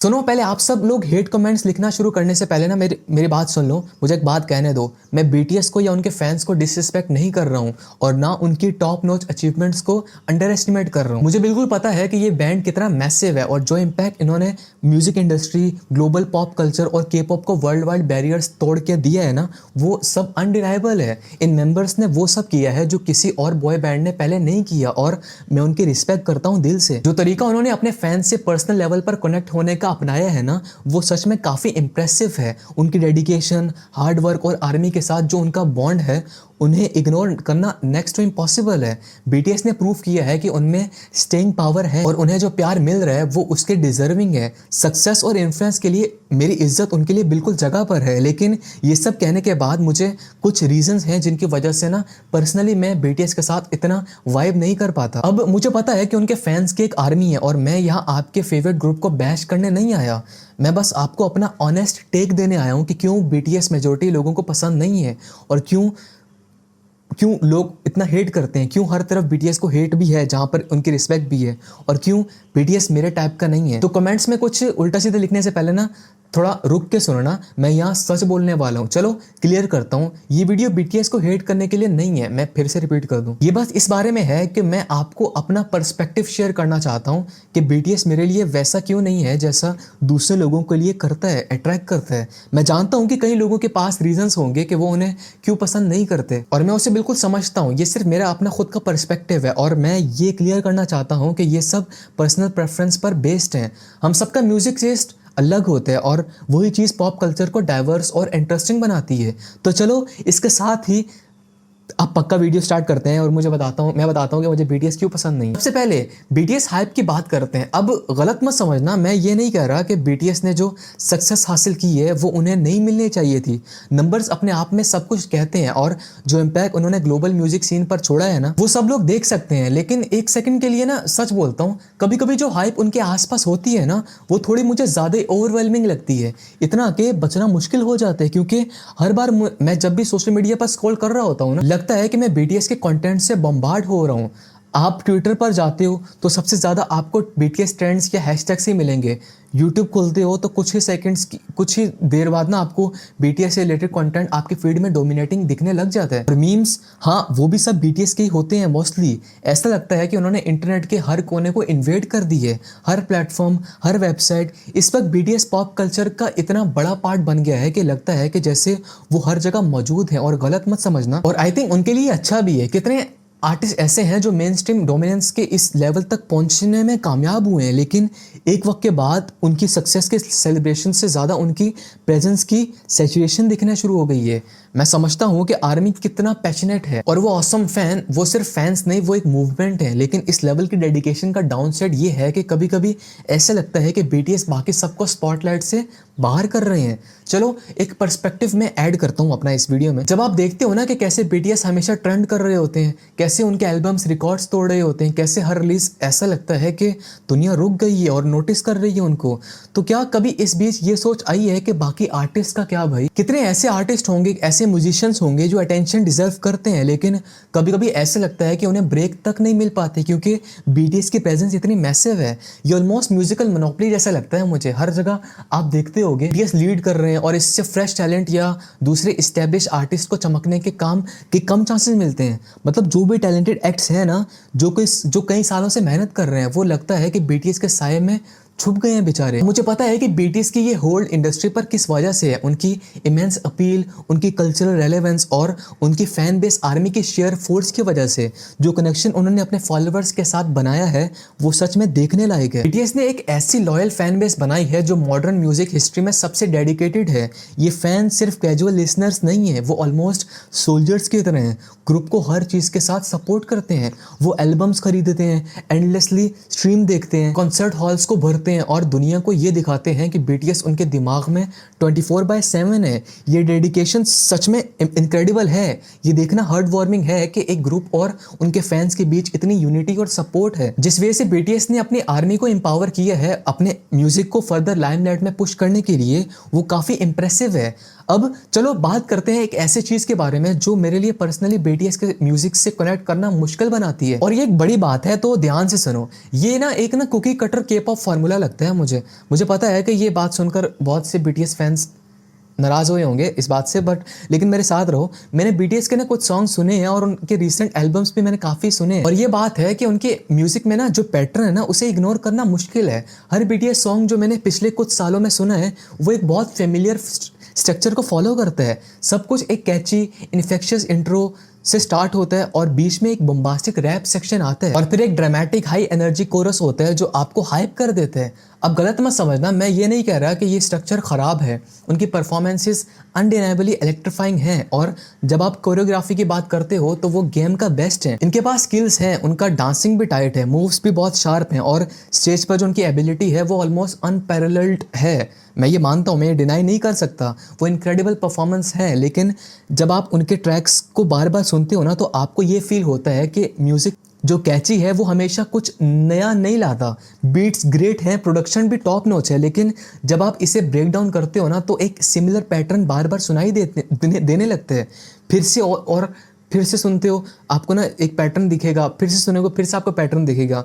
सुनो, पहले आप सब लोग हेट कमेंट्स लिखना शुरू करने से पहले ना मेरी बात सुन लो। मुझे एक बात कहने दो। मैं बीटीएस को या उनके फैंस को डिसरिस्पेक्ट नहीं कर रहा हूँ और ना उनकी टॉप नॉच अचीवमेंट्स को अंडर एस्टिमेट कर रहा हूँ। मुझे बिल्कुल पता है कि ये बैंड कितना मैसिव है और जो इम्पैक्ट इन्होंने music industry, global pop culture और के पॉप को वर्ल्ड वाइड बैरियर्स तोड़ के दिया है ना, वो सब अनडिनाइबल है। इन मेंबर्स ने वो सब किया है जो किसी और बॉय बैंड ने पहले नहीं किया और मैं उनकी रिस्पेक्ट करता हूँ दिल से। जो तरीका उन्होंने अपने फैंस से पर्सनल लेवल पर कनेक्ट होने का अपनाया है ना, वो सच में काफ़ी इम्प्रेसिव है। उनकी डेडिकेशन, हार्ड वर्क और आर्मी के साथ जो उनका बॉन्ड है, उन्हें इग्नोर करना नेक्स्ट टू इम्पॉसिबल है। बीटीएस ने प्रूव किया है कि उनमें स्टेइंग पावर है और उन्हें जो प्यार मिल रहा है वो उसके डिजर्विंग है। सक्सेस और इन्फ्लुएंस के लिए मेरी इज्जत उनके लिए बिल्कुल जगह पर है। लेकिन ये सब कहने के बाद मुझे कुछ रीजंस हैं जिनकी वजह से ना पर्सनली मैं बीटीएस के साथ इतना वाइब नहीं कर पाता। अब मुझे पता है कि उनके फैंस की एक आर्मी है और मैं यहाँ आपके फेवरेट ग्रुप को बैश करने नहीं आया। मैं बस आपको अपना ऑनेस्ट टेक देने आया हूँ कि क्यों बीटीएस मेजॉरिटी लोगों को पसंद नहीं है और क्यों लोग इतना हेट करते हैं, क्यों हर तरफ बीटीएस को हेट भी है जहाँ पर उनकी रिस्पेक्ट भी है, और क्यों बीटीएस मेरे टाइप का नहीं है। तो कमेंट्स में कुछ उल्टा सीधा लिखने से पहले ना थोड़ा रुक के सुनना। मैं यहाँ सच बोलने वाला हूँ। चलो क्लियर करता हूँ, ये वीडियो बीटीएस को हेट करने के लिए नहीं है। मैं फिर से रिपीट कर दूँ, ये बस इस बारे में है कि मैं आपको अपना पर्सपेक्टिव शेयर करना चाहता हूँ कि बीटीएस मेरे लिए वैसा क्यों नहीं है जैसा दूसरे लोगों के लिए करता है, अट्रैक्ट करता है। मैं जानता हूँ कि कई लोगों के पास रीजंस होंगे कि वो उन्हें क्यों पसंद नहीं करते और मैं उसे बिल्कुल समझता हूँ। ये सिर्फ मेरा अपना खुद का पर्सपेक्टिव है और मैं ये क्लियर करना चाहता हूँ कि ये सब पर्सनल प्रेफरेंस पर बेस्ड है। हम सबका म्यूजिक टेस्ट अलग होता है और वही चीज़ पॉप कल्चर को डाइवर्स और इंटरेस्टिंग बनाती है। तो चलो इसके साथ ही अब पक्का वीडियो स्टार्ट करते हैं और मैं बताता हूँ कि मुझे बीटीएस क्यों पसंद नहीं। सबसे पहले बीटीएस हाइप की बात करते हैं। अब गलत मत समझना, मैं ये नहीं कह रहा कि बीटीएस ने जो सक्सेस हासिल की है वो उन्हें नहीं मिलनी चाहिए थी। नंबर्स अपने आप में सब कुछ कहते हैं और जो इम्पैक्ट उन्होंने ग्लोबल म्यूजिक सीन पर छोड़ा है ना, वो सब लोग देख सकते हैं। लेकिन एक सेकंड के लिए ना सच बोलता हूँ, कभी कभी जो हाइप उनके आसपास होती है ना, वो थोड़ी मुझे ज़्यादा ओवरवेलमिंग लगती है। इतना कि बचना मुश्किल हो जाता है, क्योंकि हर बार मैं जब भी सोशल मीडिया पर स्क्रॉल कर रहा होता हूँ ना, लगता है कि मैं बीटीएस के कंटेंट से बम्बार्ड हो रहा हूँ। आप ट्विटर पर जाते हो तो सबसे ज़्यादा आपको बीटीएस ट्रेंड्स या हैशटैग्स ही मिलेंगे। यूट्यूब खोलते हो तो कुछ ही देर बाद ना आपको बीटीएस से रिलेटेड कंटेंट आपके फीड में डोमिनेटिंग दिखने लग जाता है। और मीम्स, हाँ वो भी सब बीटीएस के ही होते हैं मोस्टली। ऐसा लगता है कि उन्होंने इंटरनेट के हर कोने को इन्वेड कर दी है। हर प्लेटफॉर्म, हर वेबसाइट इस वक्त बीटीएस पॉप कल्चर का इतना बड़ा पार्ट बन गया है कि लगता है कि जैसे वो हर जगह मौजूद है। और गलत मत समझना, और आई थिंक उनके लिए अच्छा भी है। कितने आर्टिस्ट ऐसे हैं जो मेन स्ट्रीम डोमिनेंस के इस लेवल तक पहुंचने में कामयाब हुए हैं, लेकिन एक वक्त के बाद उनकी सक्सेस के सेलिब्रेशन से ज़्यादा उनकी प्रेजेंस की सैचुरेशन दिखना शुरू हो गई है। मैं समझता हूँ कि आर्मी कितना पैशनेट है और वो ऑसम फैन, वो सिर्फ फैंस नहीं, वो एक मूवमेंट है। लेकिन इस लेवल की डेडिकेशन का डाउन साइड ये है कि कभी कभी ऐसा लगता है कि बीटीएस बाकी सबको स्पॉटलाइट से बाहर कर रहे हैं। चलो एक पर्सपेक्टिव में ऐड करता हूँ अपना इस वीडियो में। जब आप देखते हो ना कि कैसे बीटीएस हमेशा ट्रेंड कर रहे होते हैं, कैसे उनके एल्बम्स रिकॉर्ड्स तोड़ रहे होते हैं, कैसे हर रिलीज ऐसा लगता है कि दुनिया रुक गई है और नोटिस कर रही है उनको, तो क्या कभी इस बीच ये सोच आई है कि बाकी आर्टिस्ट का क्या भाई? कितने ऐसे आर्टिस्ट होंगे, ऐसे म्यूजिशियंस होंगे जो अटेंशन डिजर्व करते हैं, लेकिन कभी कभी ऐसा लगता है कि उन्हें ब्रेक तक नहीं मिल पाती क्योंकि बीटीएस की प्रेजेंस इतनी मैसिव है। ये ऑलमोस्ट म्यूजिकल मोनोपोली जैसा लगता है मुझे। हर जगह आप देखते होगे बीटीएस लीड कर रहे हैं और इससे फ्रेश टैलेंट या दूसरे एस्टैब्लिश आर्टिस्ट को चमकने के कम चांसेस मिलते हैं। मतलब जो भी टैलेंटेड एक्ट्स हैं ना, जो कई सालों से मेहनत कर रहे हैं, वो लगता है कि बीटीएस के साये में छुप गए हैं बेचारे। मुझे पता है कि बीटीएस की ये होल्ड इंडस्ट्री पर किस वजह से है। उनकी इमेंस अपील, उनकी कल्चरल रेलेवेंस और उनकी फैन बेस आर्मी की शेयर फोर्स की वजह से जो कनेक्शन उन्होंने अपने फॉलोअर्स के साथ बनाया है, वो सच में देखने लायक है। बीटीएस ने एक ऐसी लॉयल फैन बेस बनाई है जो मॉडर्न म्यूजिक हिस्ट्री में सबसे डेडिकेटेड है। ये फैन सिर्फ कैजुअल लिसनर्स नहीं है, वो ऑलमोस्ट सोल्जर्स की तरह हैं। ग्रुप को हर चीज़ के साथ सपोर्ट करते हैं। वो एल्बम्स खरीदते हैं, एंडलेसली स्ट्रीम देखते हैं, कॉन्सर्ट हॉल्स को भरते हैं और दुनिया को ये दिखाते हैं कि बीटीएस उनके दिमाग में 24/7 है। ये डेडिकेशन सच में इनक्रेडिबल है। ये देखना हार्ट वार्मिंग है कि एक ग्रुप और उनके फैंस के बीच इतनी यूनिटी और सपोर्ट है। जिस वजह से बीटीएस ने अपनी आर्मी को एम्पावर किया है अपने म्यूजिक को फर्दर लाइमलाइट में पुश करने के लिए, वो काफ़ी इंप्रेसिव है। अब चलो बात करते हैं एक ऐसे चीज़ के बारे में जो मेरे लिए पर्सनली बीटीएस के म्यूजिक से कनेक्ट करना मुश्किल बनाती है, और ये एक बड़ी बात है, तो ध्यान से सुनो। ये एक कुकी कटर के पॉप फार्मूला लगता है मुझे। मुझे पता है कि ये बात सुनकर बहुत से बीटीएस फैंस नाराज़ हुए होंगे इस बात से, बट लेकिन मेरे साथ रहो। मैंने बीटीएस के ना कुछ सॉन्ग सुने हैं और उनके रिसेंट एल्बम्स भी मैंने काफ़ी सुने हैं, और ये बात है कि उनके म्यूजिक में ना जो पैटर्न है ना उसे इग्नोर करना मुश्किल है। हर बीटीएस सॉन्ग जो मैंने पिछले कुछ सालों में सुना है वो एक बहुत फेमिलियर स्ट्रक्चर को फॉलो करता है। सब कुछ एक कैची इन्फेक्शियस इंट्रो से स्टार्ट होता है और बीच में एक बम्बास्टिक रैप सेक्शन आता है और फिर एक ड्रामेटिक हाई एनर्जी कोरस होता है जो आपको हाइप कर देता है। अब गलत मत समझना, मैं ये नहीं कह रहा कि ये स्ट्रक्चर खराब है। उनकी परफॉर्मेंसेस अनडिनाइबली इलेक्ट्रीफाइंग हैं, और जब आप कोरियोग्राफी की बात करते हो तो वो गेम का बेस्ट है। इनके पास स्किल्स हैं, उनका डांसिंग भी टाइट है, मूव्स भी बहुत शार्प हैं, और स्टेज पर जो उनकी एबिलिटी है वो ऑलमोस्ट अनपैरेलल्ड है। मैं ये मानता हूँ, मैं ये डिनाई नहीं कर सकता, वो इनक्रेडिबल परफॉर्मेंस है। लेकिन जब आप उनके ट्रैक्स को बार बार सुनते हो ना तो आपको ये फील होता है कि म्यूजिक जो कैची है वो हमेशा कुछ नया नहीं लाता। बीट्स ग्रेट हैं, प्रोडक्शन भी टॉप नॉच है, लेकिन जब आप इसे ब्रेक डाउन करते हो ना तो एक सिमिलर पैटर्न बार बार सुनाई देने लगते हैं। फिर से और फिर से सुनते हो, आपको ना एक पैटर्न दिखेगा, फिर से सुनोगे, फिर से आपको पैटर्न दिखेगा।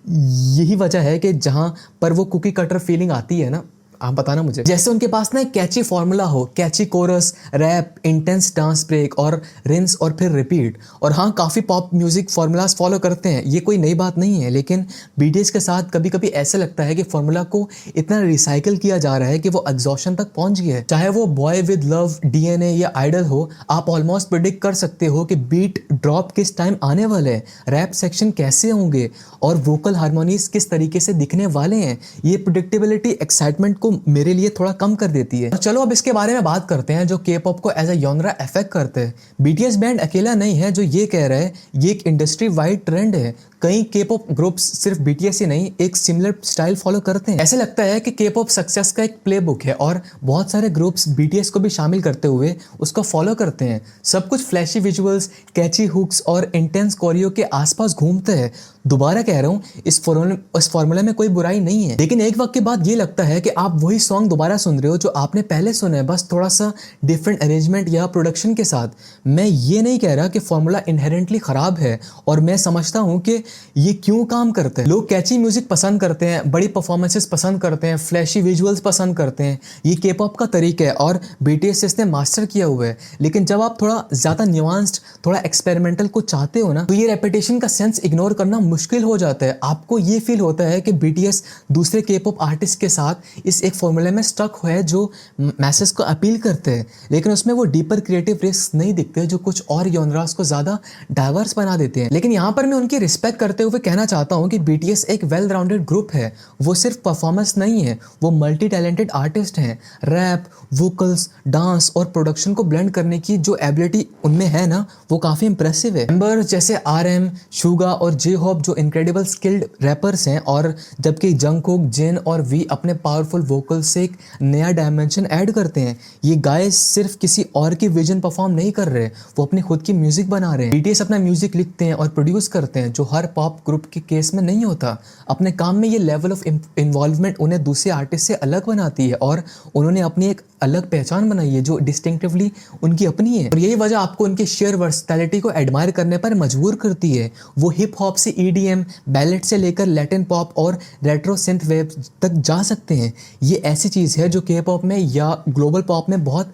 यही वजह है कि जहाँ पर वो कुकी कटर फीलिंग आती है ना, आप बताना मुझे। जैसे उनके पास ना एक कैची फॉर्मूला हो, catchy chorus, rap, intense dance break और रिंस और फिर रिपीट। और हाँ, काफ़ी पॉप म्यूजिक फॉर्मूलाज फॉलो करते हैं, ये कोई नई बात नहीं है, लेकिन बीटीएस के साथ कभी कभी ऐसा लगता है कि फॉर्मूला को इतना रिसाइकिल किया जा रहा है कि वो एग्जॉशन तक पहुंच गया है। चाहे वो बॉय विद लव, डीएनए या आइडल हो, आप ऑलमोस्ट प्रिडिक्ट कर सकते हो कि बीट ड्रॉप किस टाइम आने वाले हैं, रैप सेक्शन कैसे होंगे और वोकल हार्मोनीज किस तरीके से दिखने वाले हैं। ये प्रिडिक्टेबिलिटी एक्साइटमेंट को मेरे लिए थोड़ा कम कर देती है। चलो अब इसके बारे में बात करते हैं जो के पॉप को एज अ जॉनरा अफेक्ट करते हैं। बीटीएस बैंड अकेला नहीं है जो ये कह रहा है, ये एक इंडस्ट्री वाइड ट्रेंड है। कई के पॉप ग्रुप्स सिर्फ बीटीएस ही नहीं, एक सिमिलर स्टाइल फॉलो करते हैं। ऐसे लगता है कि के पॉप सक्सेस का एक प्लेबुक है और बहुत सारे ग्रुप्स बीटीएस को भी शामिल करते हुए उसको फॉलो करते हैं। सब कुछ फ्लैशी विजुअल्स, कैची हुक्स और इंटेंस कोरियो के आसपास घूमते हैं। दोबारा कह रहा हूँ, इस फॉर्मूला में कोई बुराई नहीं है, लेकिन एक वक्त के बाद ये लगता है कि आप वही सॉन्ग दोबारा सुन रहे हो जो आपने पहले सुना है, बस थोड़ा सा डिफरेंट अरेंजमेंट या प्रोडक्शन के साथ। मैं ये नहीं कह रहा कि फॉर्मूला इनहेरेंटली खराब है, और मैं समझता हूँ कि ये क्यों काम करते हैं। लोग कैची म्यूजिक पसंद करते हैं, बड़ी परफॉर्मेंसेस पसंद करते हैं, फ्लैशी विजुअल्स पसंद करते हैं। ये के पॉप का तरीका है और बीटीएस इसने मास्टर किया हुआ है। लेकिन जब आप थोड़ा ज़्यादा न्यूआंस्ड, थोड़ा एक्सपेरिमेंटल को चाहते हो ना, तो ये रेपिटेशन का सेंस इग्नोर करना मुश्किल हो जाता है। आपको ये फील होता है कि बीटीएस दूसरे के पॉप आर्टिस्ट के साथ इस एक फॉर्मूले में स्टक है जो मैसेज को अपील करते हैं, लेकिन उसमें वो डीपर क्रिएटिव रिस्क नहीं दिखते जो कुछ और जॉनरास को ज़्यादा डाइवर्स बना देते हैं। लेकिन यहाँ पर मैं उनकी रिस्पेक्ट करते हुए कहना चाहता हूँ कि बीटीएस एक वेल राउंडेड ग्रुप है। वो सिर्फ परफॉर्मेंस नहीं है, वो मल्टी टैलेंटेड आर्टिस्ट हैं। रैप, वोकल्स, डांस और प्रोडक्शन को ब्लेंड करने की जो एबिलिटी उनमें है ना, वो काफ़ी इंप्रेसिव है। मेंबर्स जैसे आरएम, शुगा और जे होप जो इनक्रेडिबल स्किल्ड रैपर्स हैं, और जबकि जंगकुक, जिन और वी अपने पावरफुल वोकल से एक नया डायमेंशन ऐड करते हैं। ये गाइस सिर्फ किसी और की विजन परफॉर्म नहीं कर रहे, वो अपनी खुद की म्यूजिक बना रहे हैं। बीटीएस अपना म्यूजिक लिखते हैं और प्रोड्यूस करते हैं, जो हर पॉप ग्रुप के केस में नहीं होता। अपने काम में ये लेवल ऑफ इन्वॉल्वमेंट उन्हें दूसरे आर्टिस्ट से अलग बनाती है, और उन्होंने अपनी एक अलग पहचान बनाई है जो डिस्टिंक्टिवली उनकी अपनी है। और यही वजह आपको उनकी शेयर वर्सटैलिटी को एडमायर करने पर मजबूर करती है। वो हिप हॉप से ईडीएम, बैलेट से लेकर लैटिन पॉप और रेट्रो सिंथ वेव तक जा सकते हैं। ये ऐसी चीज़ है जो के पॉप में या ग्लोबल पॉप में बहुत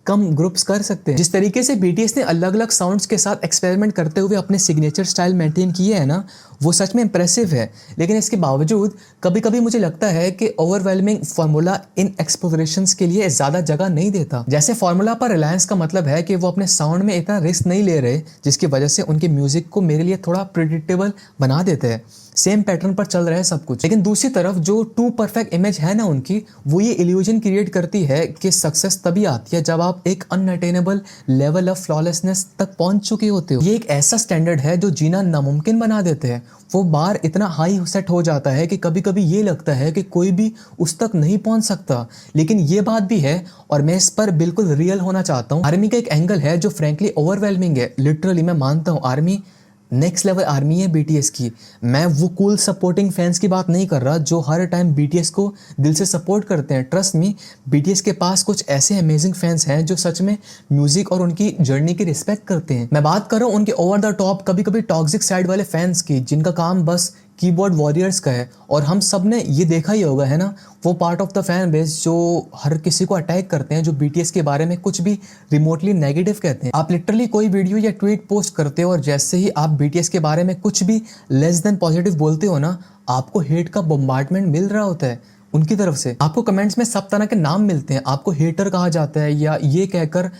कम ग्रुप्स कर सकते हैं। जिस तरीके से बीटीएस ने अलग अलग साउंड्स के साथ एक्सपेरिमेंट करते हुए अपने सिग्नेचर स्टाइल मेंटेन किए है ना, वो सच में इंप्रेसिव है। लेकिन इसके बावजूद कभी कभी मुझे लगता है कि ओवरवेलमिंग फार्मूला इन एक्सप्लोरेशंस के लिए ज़्यादा जगह नहीं देता। जैसे फार्मूला पर रिलायंस का मतलब है कि वो अपने साउंड में इतना रिस्क नहीं ले रहे, जिसकी वजह से उनके म्यूजिक को मेरे लिए थोड़ा प्रिडिक्टेबल बना देते हैं। सेम पैटर्न पर चल रहा है सब कुछ। लेकिन दूसरी तरफ जो टू परफेक्ट इमेज है ना उनकी, वो ये इल्यूजन क्रिएट करती है कि सक्सेस तभी आती है जब आप एक अनअटेनेबल लेवल ऑफ फ्लॉलेसनेस तक पहुंच चुके होते हो। ये एक ऐसा स्टैंडर्ड है जो जीना नामुमकिन बना देते हैं। वो बार इतना हाई सेट हो जाता है कि कभी कभी ये लगता है कि कोई भी उस तक नहीं पहुंच सकता। लेकिन ये बात भी है, और मैं इस पर बिल्कुल रियल होना चाहता हूँ। आर्मी का एक एंगल है जो फ्रेंकली ओवरवेलमिंग है। लिटरली मैं मानता हूँ आर्मी नेक्स्ट लेवल आर्मी है बीटीएस की। मैं वो कूल सपोर्टिंग फैंस की बात नहीं कर रहा जो हर टाइम बीटीएस को दिल से सपोर्ट करते हैं। ट्रस्ट मी, बीटीएस के पास कुछ ऐसे अमेजिंग फैंस हैं जो सच में म्यूजिक और उनकी जर्नी की रिस्पेक्ट करते हैं। मैं बात कर रहा हूँ उनके ओवर द टॉप, कभी कभी टॉक्सिक साइड वाले फैंस की, जिनका काम बस कीबोर्ड वॉरियर्स का है। और हम सब ने ये देखा ही होगा, है ना, वो part of the fan base जो हर किसी को अटैक करते हैं, जो बीटीएस के बारे में कुछ भी रिमोटली नेगेटिव कहते हैं। आप लिटरली कोई वीडियो या ट्वीट पोस्ट करते हो और जैसे ही आप बीटीएस के बारे में कुछ भी लेस देन पॉजिटिव बोलते हो ना, आपको हेट का बम्बार्डमेंट मिल रहा होता है उनकी तरफ से। आपको कमेंट्स में सब तरह के नाम मिलते हैं, आपको हेटर कहा जाता है या ये कहकर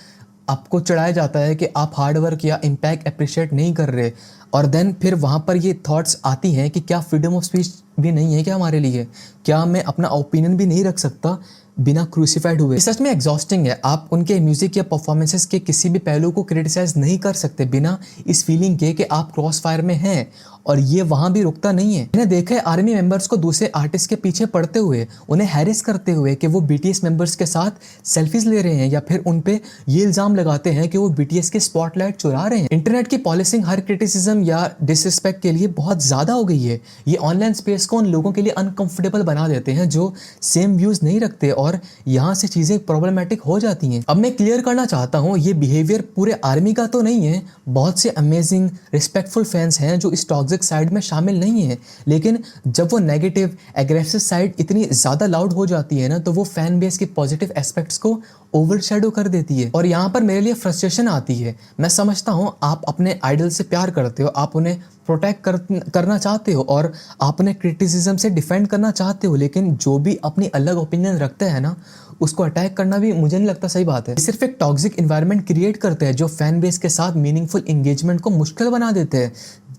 आपको चढ़ाया जाता है कि आप हार्ड वर्क या इम्पैक्ट अप्रिशिएट नहीं कर रहे। और देन फिर वहाँ पर ये थॉट्स आती हैं कि क्या फ्रीडम ऑफ स्पीच भी नहीं है क्या हमारे लिए, क्या मैं अपना ओपिनियन भी नहीं रख सकता बिना क्रूसिफाइड हुए। सच में एग्जॉस्टिंग है। आप उनके म्यूजिक या परफॉर्मेंसेस के किसी भी पहलू को क्रिटिसाइज नहीं कर सकते बिना इस फीलिंग के कि आप क्रॉस फायर में हैं। और ये वहाँ भी रुकता नहीं है। मैंने देखा है आर्मी मेंबर्स को दूसरे आर्टिस्ट के पीछे पड़ते हुए, उन्हें हैरेस करते हुए कि वो बीटीएस मेंबर्स के साथ सेल्फीज ले रहे हैं, या फिर उन पे ये इल्जाम लगाते हैं कि वो बीटीएस के स्पॉटलाइट चुरा रहे हैं। इंटरनेट की पॉलिसिंग हर क्रिटिसिज्म या डिसरिस्पेक्ट के लिए बहुत ज़्यादा हो गई है। ये ऑनलाइन स्पेस को उन लोगों के लिए अनकंफर्टेबल बना देते हैं जो सेम व्यूज़ नहीं रखते, और यहाँ से चीज़ें प्रॉब्लमेटिक हो जाती हैं। अब मैं क्लियर करना चाहता हूँ, ये बिहेवियर पूरे आर्मी का तो नहीं है। बहुत से अमेजिंग रिस्पेक्टफुल फैंस हैं जो इस टॉक्सिक साइड में शामिल नहीं है, लेकिन जब वो नेगेटिव एग्रेसिव साइड इतनी ज़्यादा लाउड हो जाती है ना, तो वो फैन बेस के पॉजिटिव एस्पेक्ट्स को ओवरशैडो कर देती है। और यहाँ पर मेरे लिए फ्रस्ट्रेशन आती है। मैं समझता हूँ आप अपने आइडल से प्यार करते हो, आप उन्हें प्रोटेक्ट करना चाहते हो और आप उन्हें क्रिटिसिज्म से डिफेंड करना चाहते हो, लेकिन जो भी अपनी अलग ओपिनियन रखते हैं ना, उसको अटैक करना भी मुझे नहीं लगता सही बात है। सिर्फ एक टॉक्सिक इन्वायरमेंट क्रिएट करते हैं जो फैन बेस के साथ मीनिंगफुल एंगेजमेंट को मुश्किल बना देते हैं,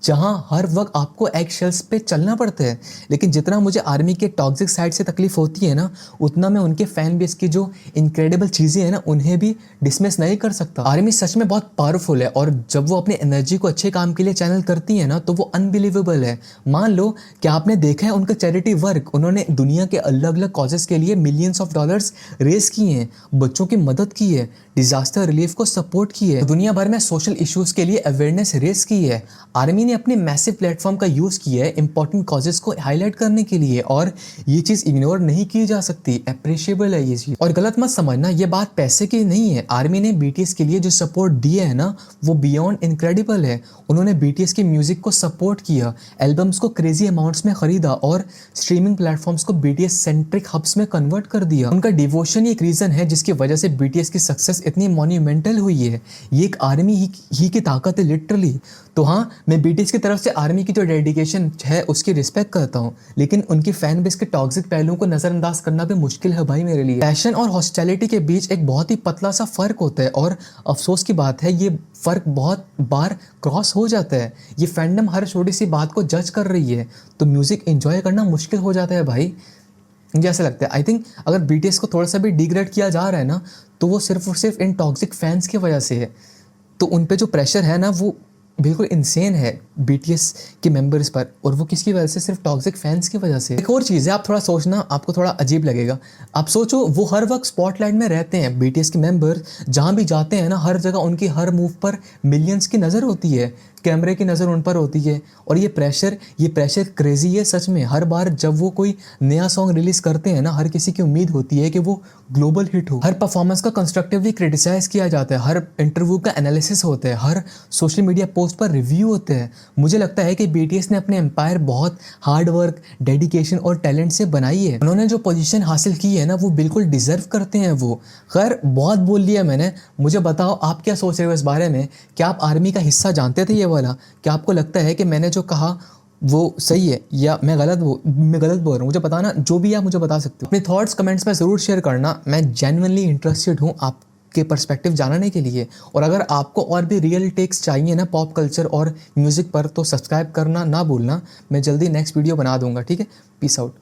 जहां हर वक्त आपको एग शेल्स पे चलना पड़ता है। लेकिन जितना मुझे आर्मी के टॉक्सिक साइड से तकलीफ होती है ना, उतना मैं उनके फैन बेस की जो इनक्रेडिबल चीज़ें हैं ना, उन्हें भी डिसमिस नहीं कर सकता। आर्मी सच में बहुत पावरफुल है, और जब वो अपनी एनर्जी को अच्छे काम के लिए चैनल करती है ना, तो वो अनबिलीवेबल है। मान लो कि आपने देखा है उनका चैरिटी वर्क, उन्होंने दुनिया के अलग अलग कॉजेस के लिए मिलियंस ऑफ डॉलर्स रेज किए हैं, बच्चों की मदद की है, डिजास्टर रिलीफ को सपोर्ट की है, दुनिया भर में सोशल इश्यूज के लिए अवेयरनेस रेज की है। आर्मी ने अपने मैसिव प्लेटफॉर्म का यूज किया है इंपॉर्टेंट कॉजेस को हाईलाइट करने के लिए, और ये चीज इग्नोर नहीं की जा सकती। अप्रिशिएबल है ये चीज। और गलत मत समझना, ये बात पैसे की नहीं है। आर्मी ने बीटीएस के लिए जो सपोर्ट दिया है ना, वो बियॉन्ड इनक्रेडिबल है। उन्होंने बीटीएस की म्यूजिक को सपोर्ट किया, एल्बम्स को क्रेजी अमाउंट्स में खरीदा और स्ट्रीमिंग प्लेटफॉर्म्स को बीटीएस सेंट्रिक हब्स में कन्वर्ट कर दिया। उनका डिवोशन एक रीजन है जिसकी वजह से बीटीएस की सक्सेस इतनी मॉन्यूमेंटल हुई है। ये एक आर्मी ही की ताकत है लिटरली। तो हाँ, मैं बीटीएस की तरफ से आर्मी की जो डेडिकेशन है उसकी रिस्पेक्ट करता हूँ, लेकिन उनकी फैन बेस के टॉक्सिक पहलुओं को नजरअंदाज करना भी मुश्किल है भाई मेरे लिए। पैशन और हॉस्टिलिटी के बीच एक बहुत ही पतला सा फर्क होता है, और अफसोस की बात है ये फर्क बहुत बार क्रॉस हो जाता है। ये फैंडम हर छोटी सी बात को जज कर रही है, तो म्यूजिक एंजॉय करना मुश्किल हो जाता है भाई। मुझे ऐसा लगता है, आई थिंक अगर बीटीएस को थोड़ा सा भी डिग्रेड किया जा रहा है ना, तो वो सिर्फ और सिर्फ इन टॉक्सिक फैंस की वजह से है। तो उन पे जो प्रेशर है ना, वो बिल्कुल इंसेन है बीटीएस के मेंबर्स पर, और वो किसकी वजह से? सिर्फ टॉक्सिक फैंस की वजह से। एक और चीज़ है, आप थोड़ा सोचना, आपको थोड़ा अजीब लगेगा। आप सोचो, वो हर वक्त स्पॉटलाइट में रहते हैं, बीटीएस के मेंबर जहाँ भी जाते हैं ना, हर जगह उनकी हर मूव पर मिलियंस की नज़र होती है, कैमरे की नज़र उन पर होती है। और ये प्रेशर क्रेजी है सच में। हर बार जब वो कोई नया सॉन्ग रिलीज करते हैं ना, हर किसी की उम्मीद होती है कि वो ग्लोबल हिट हो। हर परफॉर्मेंस का कंस्ट्रक्टिवली क्रिटिसाइज किया जाता है, हर इंटरव्यू का एनालिसिस होता है, हर सोशल मीडिया पोस्ट पर रिव्यू होते हैं। मुझे लगता है कि बीटीएस ने अपने एम्पायर बहुत हार्ड वर्क, डेडिकेशन और टैलेंट से बनाई है। उन्होंने जो पोजीशन हासिल की है ना, वो बिल्कुल डिजर्व करते हैं वो। खैर, बहुत बोल लिया मैंने। मुझे बताओ आप क्या सोच रहे हो इस बारे में? क्या आप आर्मी का हिस्सा जानते थे ये वाला? क्या आपको लगता है कि मैंने जो कहा वो सही है या मैं गलत बोल रहा हूँ? मुझे बताना, जो भी आप मुझे बता सकते हो। अपने थॉट्स कमेंट्स में ज़रूर शेयर करना। मैं जेन्युइनली इंटरेस्टेड हूँ आपके पर्सपेक्टिव जानने के लिए। और अगर आपको और भी रियल टेक्स चाहिए ना पॉप कल्चर और म्यूज़िक पर, तो सब्सक्राइब करना ना भूलना। मैं जल्दी नेक्स्ट वीडियो बना दूंगा, ठीक है? Peace out.